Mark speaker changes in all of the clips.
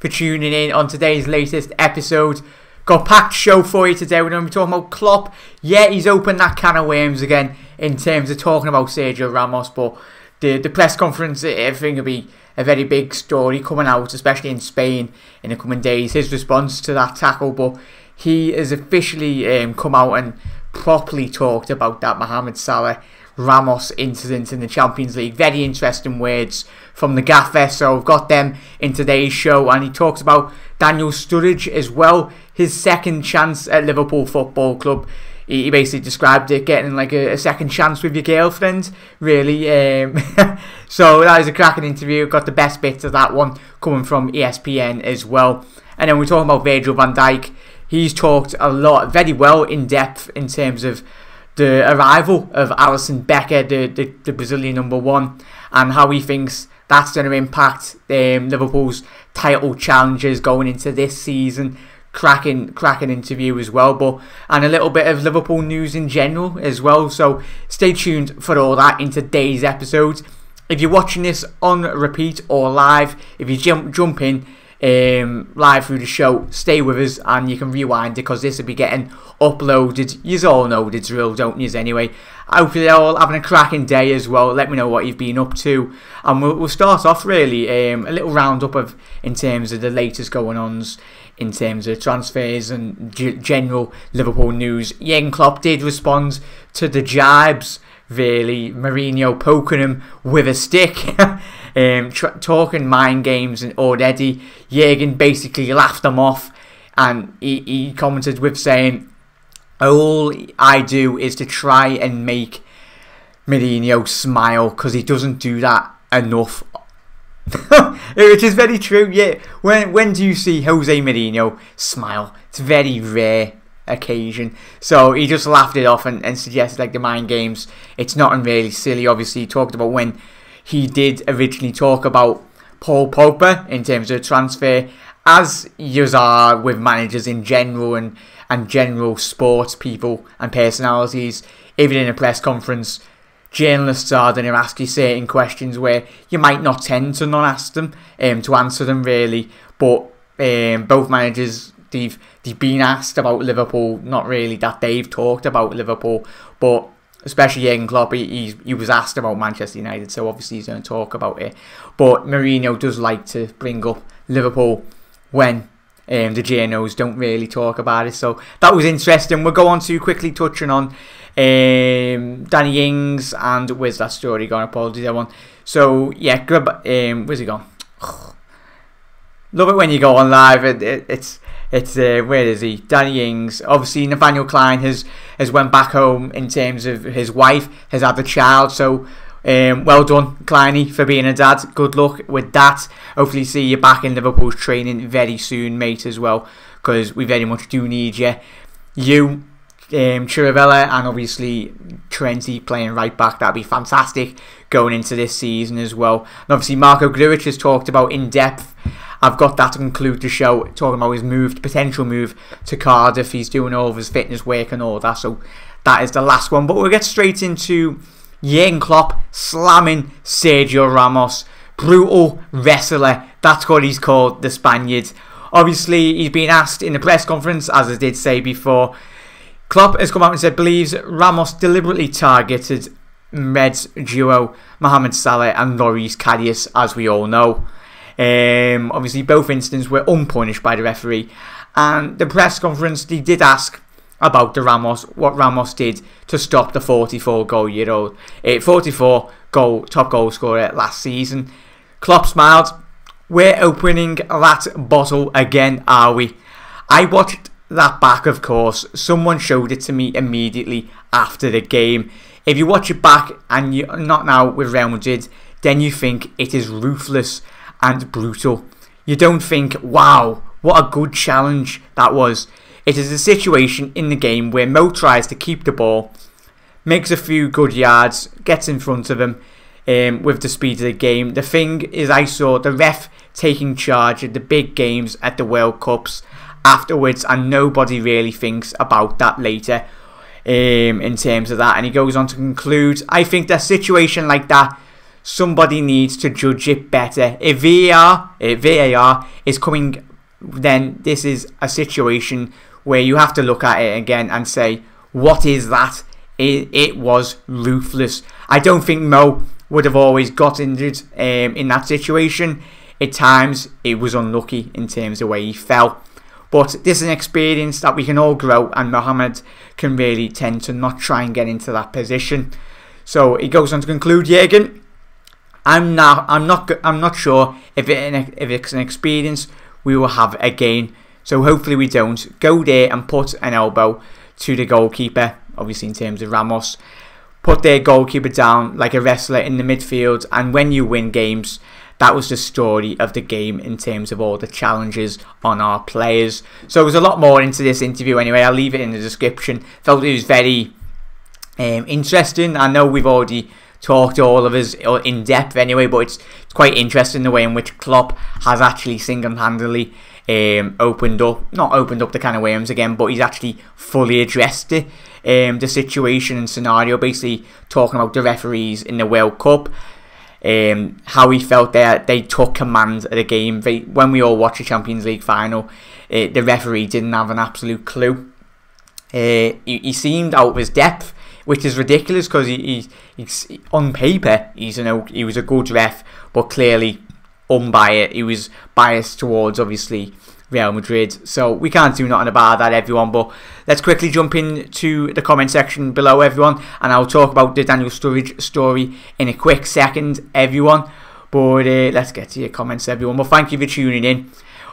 Speaker 1: for tuning in on today's latest episode. Got a packed show for you today. We're going to be talking about Klopp. Yeah, he's opened that can of worms again in terms of talking about Sergio Ramos, but the press conference, I think, will be a very big story coming out, especially in Spain in the coming days. His response to that tackle, but he has officially come out and properly talked about that Mohamed Salah Ramos incident in the Champions League. Very interesting words from the gaffer, so I've got them in today's show. And he talks about Daniel Sturridge as well, his second chance at Liverpool Football Club. He basically described it getting like a second chance with your girlfriend, really. So that was a cracking interview. Got the best bits of that one coming from ESPN as well. And then we're talking about Virgil van Dijk. He's talked a lot, very well, in depth in terms of the arrival of Allison, Becker, the Brazilian #1, and how he thinks that's going to impact Liverpool's title challenges going into this season. Cracking interview as well, and a little bit of Liverpool news in general as well. So stay tuned for all that in today's episode. If you're watching this on repeat or live, if you jump in live through the show, stay with us and you can rewind it, because this will be getting uploaded. You all know the drill, don't you? Anyway, hopefully you're all having a cracking day as well. Let me know what you've been up to, and we'll start off really a little roundup of in terms of the latest going-ons in terms of transfers and general Liverpool news. Jurgen Klopp did respond to the jibes, really. Mourinho poking him with a stick, talking mind games, and already Jurgen basically laughed him off, and he commented with saying, all I do is to try and make Mourinho smile, because he doesn't do that enough. Which is very true. Yeah, when do you see Jose Mourinho smile? It's a very rare occasion. So he just laughed it off and suggested like the mind games. It's not really silly. Obviously, he talked about when he did originally talk about Paul Pogba in terms of transfer, as you are with managers in general and general sports people and personalities. Even in a press conference, journalists are going to ask you certain questions where you might not tend to not ask them to answer them, really. But both managers, they've been asked about Liverpool, not really that they've talked about Liverpool, but especially Jurgen Klopp, he was asked about Manchester United, so obviously he's going to talk about it. But Mourinho does like to bring up Liverpool when the journos don't really talk about it. So that was interesting. We'll go on to quickly touching on Danny Ings, and where's that story gone? Apologies, everyone. So yeah, where's he gone? Love it when you go on live. It's where is he? Danny Ings. Obviously, Nathaniel Klein has went back home in terms of his wife has had a child. So well done, Kleiny, for being a dad. Good luck with that. Hopefully see you back in Liverpool's training very soon, mate, as well, because we very much do need you. You, Chirivella, and obviously Trenty playing right back. That'd be fantastic going into this season as well. And obviously Marko Grujic has talked about in depth. I've got that to conclude the show, talking about his potential move to Cardiff. He's doing all of his fitness work and all that, so that is the last one. But we'll get straight into Jurgen Klopp slamming Sergio Ramos. Brutal wrestler, that's what he's called, the Spaniard. Obviously, he's been asked in the press conference, as I did say before. Klopp has come out and said believes Ramos deliberately targeted Reds duo Mohamed Salah and Loris Karius, as we all know. Obviously, both incidents were unpunished by the referee. And the press conference, they did ask about what Ramos did to stop the 44-goal-year-old, 44-goal top goal scorer last season. Klopp smiled. We're opening that bottle again, are we? I watched that back, of course. Someone showed it to me immediately after the game. If you watch it back and you're not now with Real Madrid, then you think it is ruthless and brutal. You don't think, wow, what a good challenge that was. It is a situation in the game where Mo tries to keep the ball, makes a few good yards, gets in front of him with the speed of the game. The thing is, I saw the ref taking charge of the big games at the World Cups afterwards, and nobody really thinks about that later in terms of that. And he goes on to conclude, I think that a situation like that somebody needs to judge it better. If VAR is coming, then this is a situation where you have to look at it again and say, what is that? It was ruthless. I don't think Mo would have always got injured in that situation. At times, it was unlucky in terms of where he fell. But this is an experience that we can all grow, and Mohamed can really tend to not try and get into that position. So he goes on to conclude, Jurgen, I'm not sure if it's an experience we will have again. So hopefully we don't. Go there and put an elbow to the goalkeeper, obviously in terms of Ramos. Put their goalkeeper down like a wrestler in the midfield, and when you win games, that was the story of the game in terms of all the challenges on our players. So there's a lot more into this interview anyway. I'll leave it in the description. Felt it was very interesting. I know we've already talked to all of us in depth anyway, but it's quite interesting the way in which Klopp has actually single-handedly not opened up the can of worms again, but he's actually fully addressed it, the situation and scenario, basically talking about the referees in the World Cup, how he felt they took command of the game. When we all watched the Champions League final, the referee didn't have an absolute clue. He seemed out of his depth, which is ridiculous because he's on paper he was a good ref, but clearly unbiased. He was biased towards obviously Real Madrid, so we can't do nothing about that, everyone. But let's quickly jump into the comment section below, everyone, and I'll talk about the Daniel Sturridge story in a quick second, everyone. But let's get to your comments, everyone. Well, thank you for tuning in.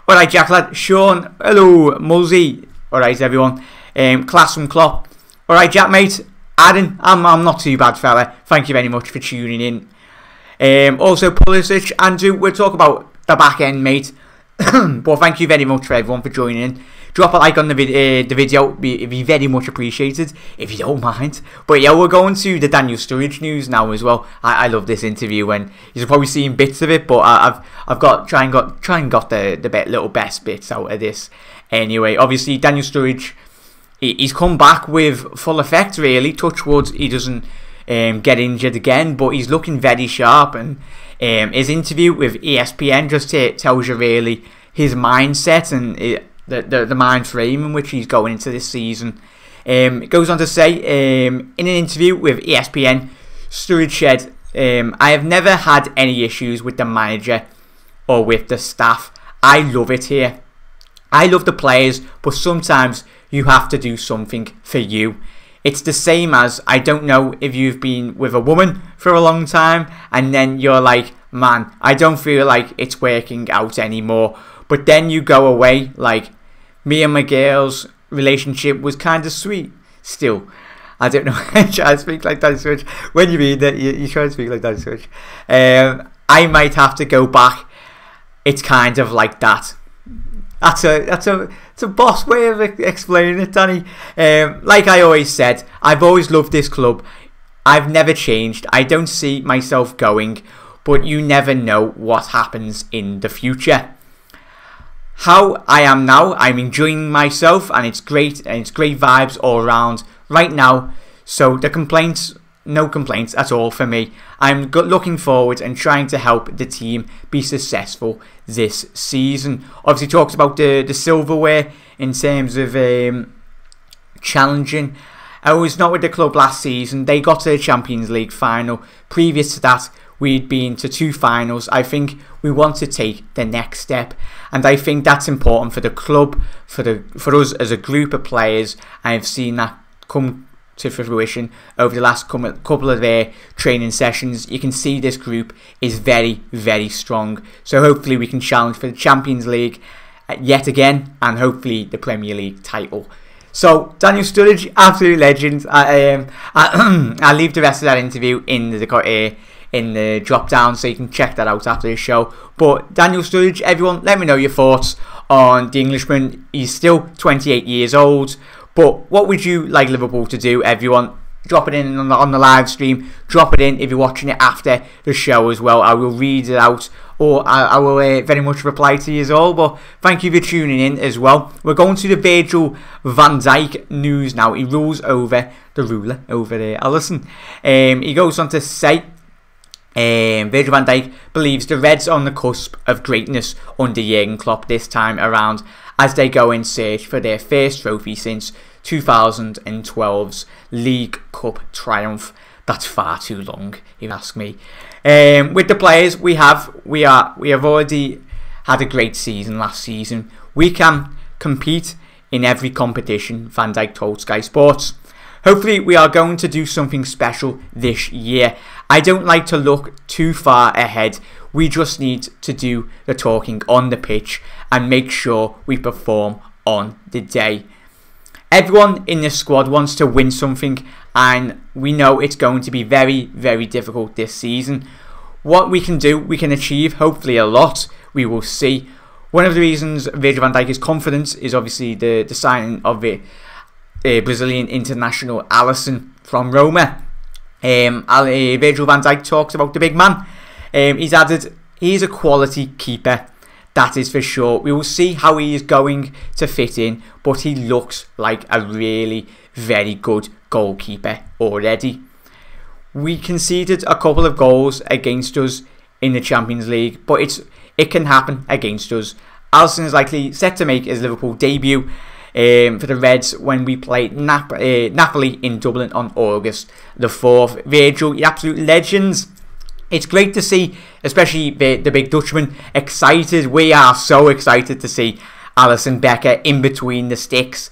Speaker 1: Alright, Jack lad, Sean, hello, Mulsey. Alright, everyone. Class from Klopp. Alright, Jack mate. Adam, I'm not too bad, fella. Thank you very much for tuning in. Also, Pulisic, Andrew, we'll talk about the back end, mate. But thank you very much for everyone for joining in. Drop a like on the video, it'd be very much appreciated if you don't mind. But yeah, we're going to the Daniel Sturridge news now as well. I love this interview, and you've probably seen bits of it, but I've got try and got the little best bits out of this. Anyway, obviously Daniel Sturridge, he's come back with full effect, really. Touch wood, he doesn't get injured again, but he's looking very sharp. And his interview with ESPN just tells you really his mindset and the mind frame in which he's going into this season. It goes on to say, in an interview with ESPN, Sturridge said, I have never had any issues with the manager or with the staff. I love it here. I love the players, but sometimes you have to do something for you. It's the same as, I don't know if you've been with a woman for a long time and then you're like, man, I don't feel like it's working out anymore. But then you go away, like, me and my girl's relationship was kind of sweet still. I don't know, I try to speak like that switch. When you read that, you try to speak like that switch. I might have to go back. It's kind of like that. That's a boss way of explaining it, Danny. Like I always said, I've always loved this club. I've never changed. I don't see myself going, but you never know what happens in the future. How I am now, I'm enjoying myself, and it's great, and it's great vibes all around right now. So the complaints, no complaints at all for me. I'm looking forward and trying to help the team be successful this season. Obviously talks about the silverware in terms of challenging. I was not with the club last season. They got to the Champions League final. Previous to that, we'd been to 2 finals. I think we want to take the next step, and I think that's important for the club, for us as a group of players. I've seen that come to fruition over the last couple of their training sessions. You can see this group is very, very strong. So hopefully we can challenge for the Champions League yet again, and hopefully the Premier League title. So Daniel Sturridge, absolute legend. I'll leave the rest of that interview in the drop down, so you can check that out after the show. But Daniel Sturridge, everyone, let me know your thoughts on the Englishman. He's still 28 years old. But what would you like Liverpool to do, everyone? Drop it in on the live stream. Drop it in if you're watching it after the show as well. I will read it out, or I will very much reply to you all. But thank you for tuning in as well. We're going to the Virgil van Dijk news now. He rules over the ruler over there, Allison. He goes on to say, Virgil van Dijk believes the Reds are on the cusp of greatness under Jurgen Klopp this time around as they go in search for their first trophy since 2012's League Cup triumph. That's far too long, if you ask me. With the players we have already had a great season last season. We can compete in every competition, Van Dijk told Sky Sports. Hopefully we are going to do something special this year. I don't like to look too far ahead. We just need to do the talking on the pitch and make sure we perform on the day. Everyone in the squad wants to win something, and we know it's going to be very, very difficult this season. What we can do, we can achieve hopefully a lot. We will see. One of the reasons Virgil van Dijk is confident is obviously the signing of the Brazilian international Allison from Roma. Virgil van Dijk talks about the big man. He's added, he's a quality keeper, that is for sure. We will see how he is going to fit in, but he looks like a really very good goalkeeper already. We conceded a couple of goals against us in the Champions League, but it can happen against us. Allison is likely set to make his Liverpool debut for the Reds when we play Napoli in Dublin on August the 4th. Virgil, you absolute legends. It's great to see, especially the big Dutchman, excited. We are so excited to see Allison, Becker in between the sticks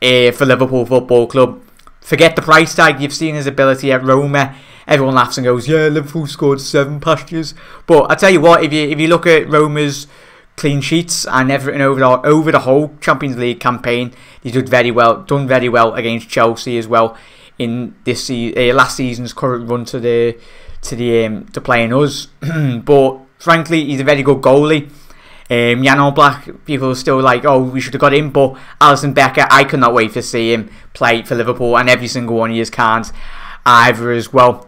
Speaker 1: for Liverpool Football Club. Forget the price tag. You've seen his ability at Roma. Everyone laughs and goes, yeah, Liverpool scored 7 pastures. But I tell you what, if you look at Roma's clean sheets and everything over the whole Champions League campaign, he done very well against Chelsea as well in this last season's current run to playing us. But frankly, he's a very good goalie. Jan Oblak, people are still like, oh, we should have got him, but Alisson, Becker, I cannot wait to see him play for Liverpool, and every single one of you can't either as well.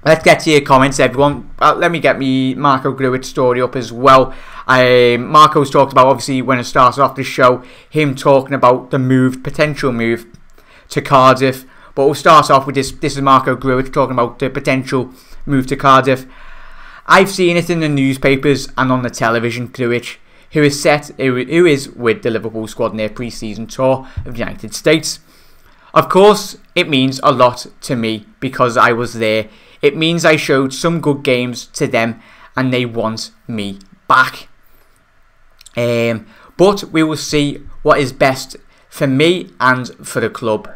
Speaker 1: Let's get to your comments, everyone. Let me get me Marko Grujic story up as well. Marko's talked about, obviously, when it started off the show, him talking about the potential move to Cardiff. But we'll start off with this. This is Marko Grujic talking about the potential move to Cardiff. I've seen it in the newspapers and on the television. Grujic, who is with the Liverpool squad in their pre-season tour of the United States. Of course, it means a lot to me because I was there. It means I showed some good games to them and they want me back. But we will see what is best for me and for the club.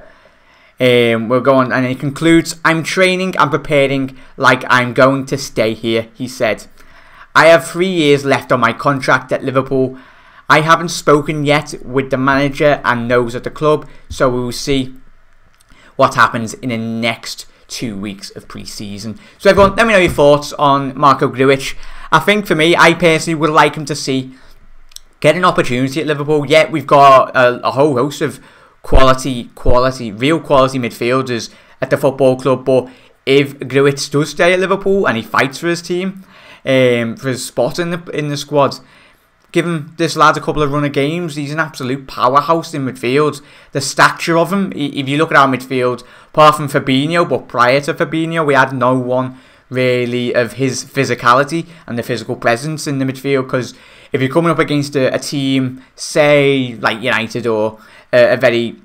Speaker 1: We'll go on, and he concludes, I'm training and preparing like I'm going to stay here, he said. I have 3 years left on my contract at Liverpool. I haven't spoken yet with the manager and those at the club, so we will see what happens in the next 2 weeks of pre-season. So everyone, let me know your thoughts on Marko Grujic. I think for me, I personally would like him to get an opportunity at Liverpool. Yeah, we've got a whole host of real quality midfielders at the football club, but if Grujic does stay at Liverpool and he fights for his team, for his spot in the squad, give him this lad a couple of run of games. He's an absolute powerhouse in midfield. The stature of him, if you look at our midfield, apart from Fabinho, but prior to Fabinho, we had no one really of his physicality and the physical presence in the midfield. Because if you're coming up against a team, say like United or a very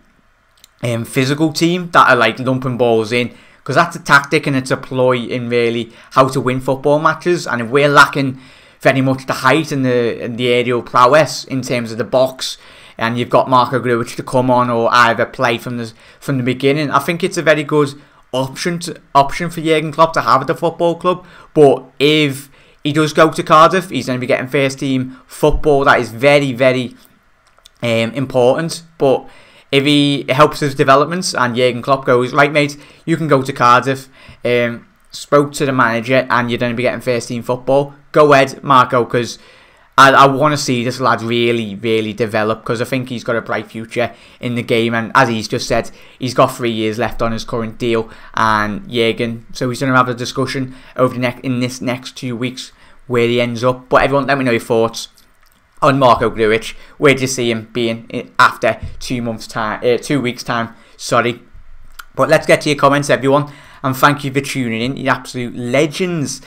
Speaker 1: physical team that are like lumping balls in, because that's a tactic and it's a ploy in really how to win football matches. And if we're lacking very much the height and the aerial prowess in terms of the box, and you've got Marko Grujic to come on or either play from the beginning, I think it's a very good option for Jurgen Klopp to have at the football club. But if he does go to Cardiff, he's going to be getting first team football. That is very, very important. But if he helps his developments and Jurgen Klopp goes, right mate, you can go to Cardiff, spoke to the manager and you're going to be getting first team football, go ahead Marko, because I want to see this lad really, really develop, because I think he's got a bright future in the game. And as he's just said, he's got 3 years left on his current deal, and Jurgen, so he's going to have a discussion in this next 2 weeks where he ends up. But everyone, let me know your thoughts on Marko Grujic. Where do you see him being after 2 weeks time? Sorry. But let's get to your comments, everyone. and thank you for tuning in. You're absolute legends.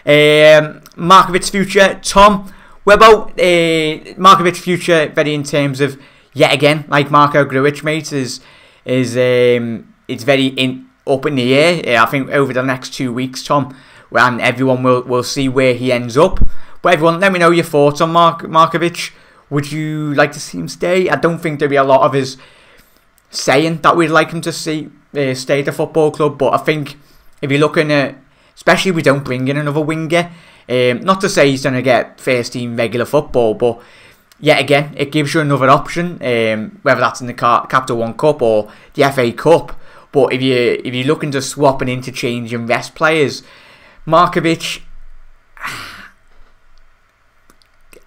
Speaker 1: Markovic's future, Tom. What about Markovic's future? Very in terms of yet again, like Marko Grujic, mate, is it's very up in the air. I think over the next 2 weeks, Tom, and everyone will see where he ends up. But everyone, let me know your thoughts on Markovic. Would you like to see him stay? I don't think there'll be a lot of us saying that we'd like him to stay at the football club. But I think if you're looking at, especially if we don't bring in another winger, not to say he's going to get first team regular football, but yet again, it gives you another option, whether that's in the Capital One Cup or the FA Cup. But if you're looking to swap and interchange and rest players, Markovic,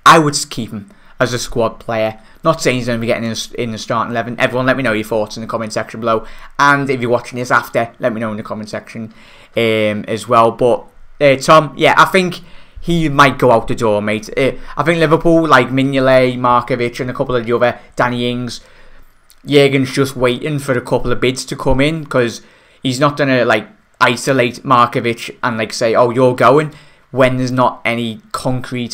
Speaker 1: I would keep him as a squad player. Not saying he's going to be getting in the starting 11. Everyone, let me know your thoughts in the comment section below. And if you're watching this after, let me know in the comment section as well. But Tom, yeah, I think he might go out the door, mate. I think Liverpool, like Mignolet, Markovic, and a couple of the other, Danny Ings, Jurgen's just waiting for a couple of bids to come in, because he's not going to like isolate Markovic and like say, oh, you're going, when there's not any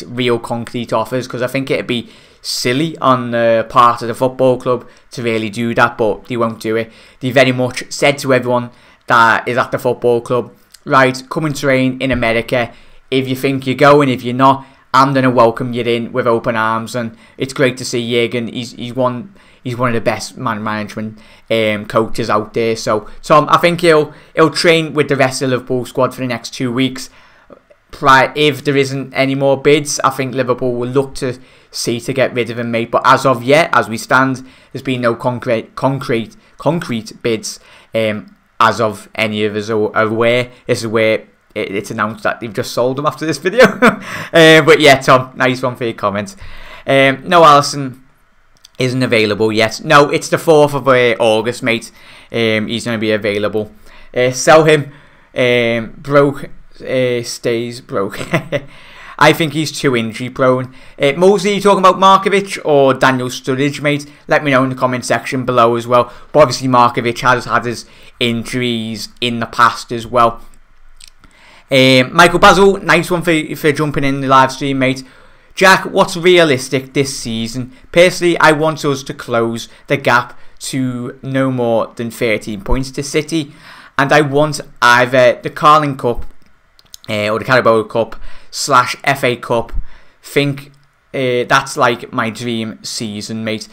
Speaker 1: real concrete offers, because I think it'd be silly on the part of the football club to really do that, but they won't do it. They very much said to everyone that is at the football club, right, come and train in America. If you think you're going, if you're not, I'm going to welcome you in with open arms. And it's great to see Jurgen. He's one of the best man management coaches out there. So Tom, I think he'll train with the rest of the Liverpool squad for the next 2 weeks. If there isn't any more bids, I think Liverpool will look to see to get rid of him, mate. But as of yet, as we stand, there's been no concrete bids as of any of us are aware. This is where it's announced that they've just sold him after this video. But yeah, Tom, nice one for your comment. No, Allison isn't available yet. No, it's the 4th of August, mate. He's going to be available. Sell him. Broke. Stays broke. I think he's too injury prone. Mosley, you talking about Markovic or Daniel Sturridge, mate? Let me know in the comment section below as well. But obviously Markovic has had his injuries in the past as well. Michael Basil, nice one for jumping in the live stream, mate. Jack, what's realistic this season? Personally, I want us to close the gap to no more than 13 points to City, and I want either the Carling Cup or the Carabao Cup / FA Cup. Think that's like my dream season, mate.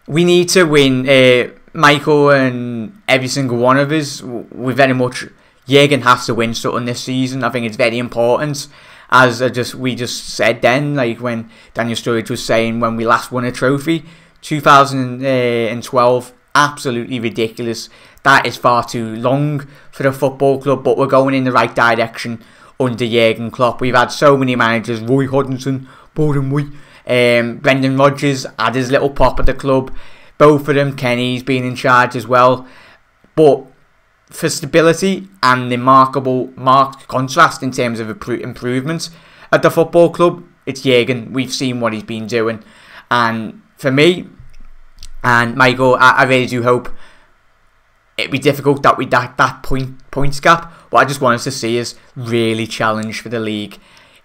Speaker 1: We need to win. Michael and every single one of us, we very much, Jurgen has to win something this season. I think it's very important. As we just said then, like when Daniel Sturridge was saying when we last won a trophy, 2012, absolutely ridiculous. That is far too long for the football club, but we're going in the right direction under Jurgen Klopp. We've had so many managers, Roy Hodgson, Brendan Rodgers had his little pop at the club. Both of them, Kenny's been in charge as well. But for stability and the marked contrast in terms of improvements at the football club, it's Jurgen. We've seen what he's been doing. And for me and Michael, I really do hope it'd be difficult that we that points gap, but I just want us to see us really challenge for the league.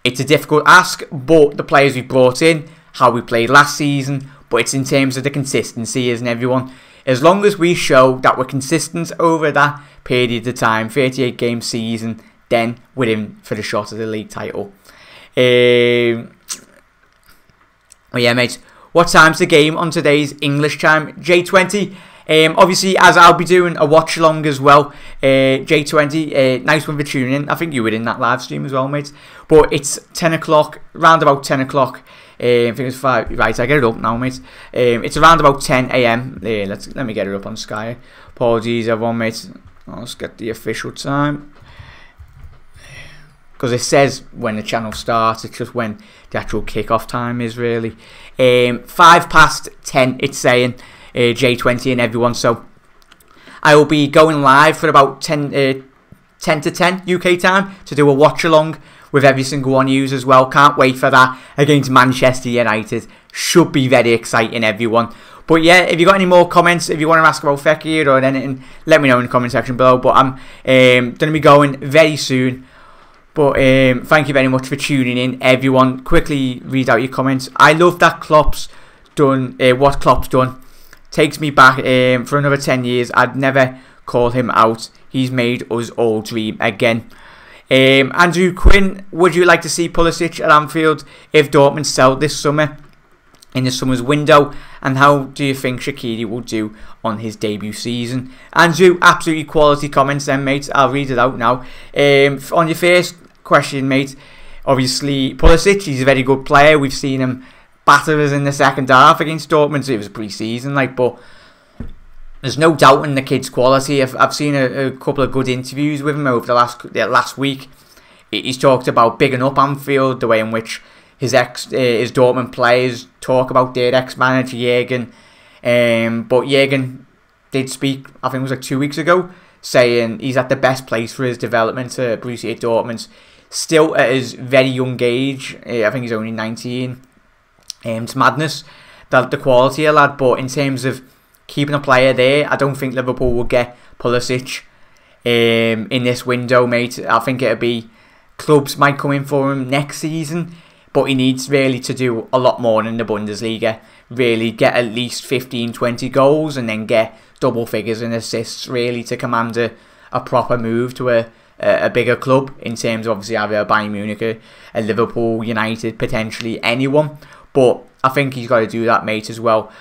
Speaker 1: It's a difficult ask, but the players we brought in, how we played last season, but it's in terms of the consistency, isn't everyone? As long as we show that we're consistent over that period of time, 38 game season, then we're in for the shot of the league title. Oh yeah, mate. What time's the game on today's English time? J20. Obviously, as I'll be doing a watch along as well. J20, nice one for tuning in. I think you were in that live stream as well, mate. But it's 10 o'clock, round about 10 o'clock. I think it's 5. Right, I get it up now, mate. It's around about 10 AM. Let me get it up on Sky. Apologies, everyone, mate. Let's get the official time. Because it says when the channel starts, it's just when the actual kick-off time is, really. 10:05, it's saying. J20 and everyone, so I will be going live for about 10 to 10 UK time to do a watch along with every single one of you as well. Can't wait for that against Manchester United. should be very exciting, everyone. But yeah, if you got any more comments, if you want to ask about Fekir or anything, let me know in the comment section below. But I'm going to be going very soon. But thank you very much for tuning in, everyone. Quickly read out your comments. I love that Klopp's done what Klopp's done. Takes me back for another 10 years. I'd never call him out. He's made us all dream again. Andrew Quinn, would you like to see Pulisic at Anfield if Dortmund sell this summer in the summer's window? And how do you think Shaqiri will do on his debut season? Andrew, absolutely quality comments then, mate. I'll read it out now. On your first question, mate, obviously Pulisic, he's a very good player. We've seen him batter us in the second half against Dortmund. So it was a pre-season, but there's no doubt in the kid's quality. I've seen a couple of good interviews with him over the last week. He's talked about bigging up Anfield, the way in which his Dortmund players talk about their ex-manager Jurgen. But Jurgen did speak, I think it was like 2 weeks ago, saying he's at the best place for his development to Borussia Dortmund. Still at his very young age, I think he's only 19. It's madness, the quality of lad. But in terms of keeping a player there, I don't think Liverpool will get Pulisic in this window, mate. I think it'll be clubs might come in for him next season, but he needs really to do a lot more in the Bundesliga. Really get at least 15-20 goals and then get double figures in assists, really, to command a proper move to a bigger club, in terms of obviously either a Bayern Munich, a Liverpool, United, potentially anyone. But I think he's got to do that, mate, as well.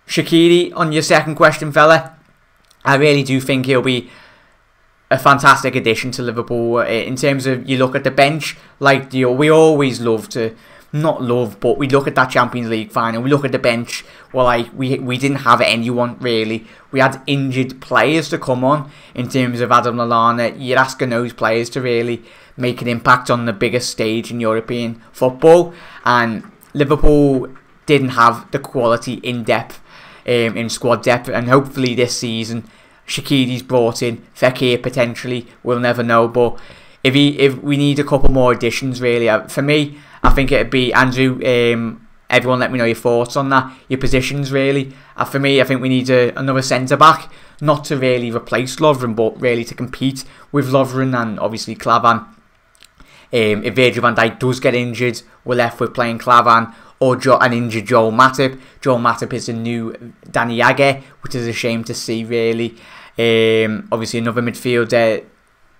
Speaker 1: Shaqiri, on your second question, fella, I really do think he'll be a fantastic addition to Liverpool. In terms of, you look at the bench, we always love to, not love, but we look at that Champions League final, we look at the bench, we didn't have anyone really. We had injured players to come on, in terms of Adam Lallana. You're asking those players to really make an impact on the biggest stage in European football, and Liverpool didn't have the quality in depth, in squad depth, and hopefully this season Shaqiri's brought in, Fekir potentially, we'll never know. But if we need a couple more additions, really, for me, I think it'd be Andrew. Everyone, let me know your thoughts on that, your positions, really. For me, I think we need another centre back, not to really replace Lovren, but really to compete with Lovren and obviously Klavan. If Virgil van Dijk does get injured, we're left with playing Klavan or an injured Joel Matip. Joel Matip is the new Danny Agger, which is a shame to see, really. Obviously another midfielder,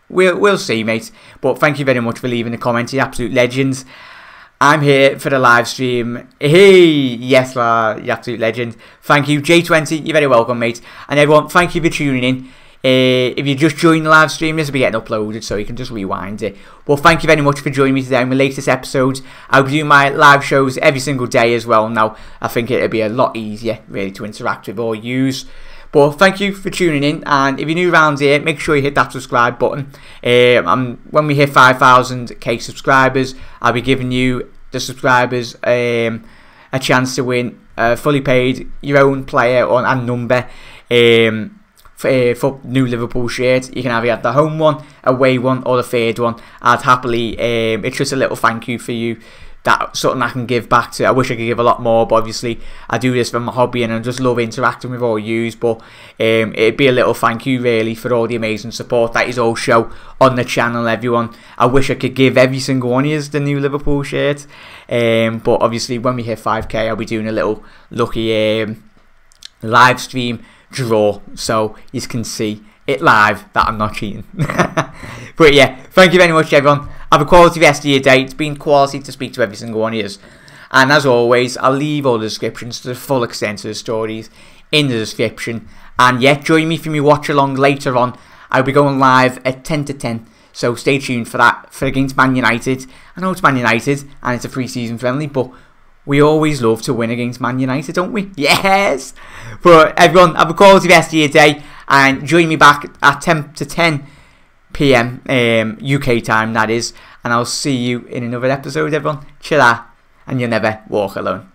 Speaker 1: we'll see, mate. But thank you very much for leaving a comment, you absolute legends. I'm here for the live stream. Hey, yes, you absolute legend. Thank you, J20, you're very welcome, mate. And everyone, thank you for tuning in. If you just joined the live stream, this will be getting uploaded, so you can just rewind it. Well, thank you very much for joining me today on my latest episodes. I'll be doing my live shows every single day as well now. I think it'll be a lot easier, really, to interact with all yous. But thank you for tuning in, and if you're new around here, make sure you hit that subscribe button. When we hit 5,000k subscribers, I'll be giving you, the subscribers, a chance to win fully paid, your own player and number for new Liverpool shirt. You can have the home one, away one, or the third one. I'd happily, it's just a little thank you for you. That's something I can give back to. I wish I could give a lot more, but obviously I do this for my hobby and I just love interacting with all yous. But it'd be a little thank you, really, for all the amazing support that is all show on the channel, everyone. I wish I could give every single one of you the new Liverpool shirt, but obviously when we hit 5k, I'll be doing a little lucky live stream draw, so you can see it live that I'm not cheating. But yeah, thank you very much, everyone. Have a quality rest of your day. It's been quality to speak to every single one of you. And as always, I'll leave all the descriptions to the full extent of the stories in the description. And yeah, join me for me watch along later on. I'll be going live at 10 to 10. So stay tuned for that, for against Man United. I know it's Man United and it's a pre-season friendly, but we always love to win against Man United, don't we? Yes! But everyone, have a quality rest of your day. And join me back at 10 to 10 PM UK time, that is. And I'll see you in another episode, everyone. Chill out, and you'll never walk alone.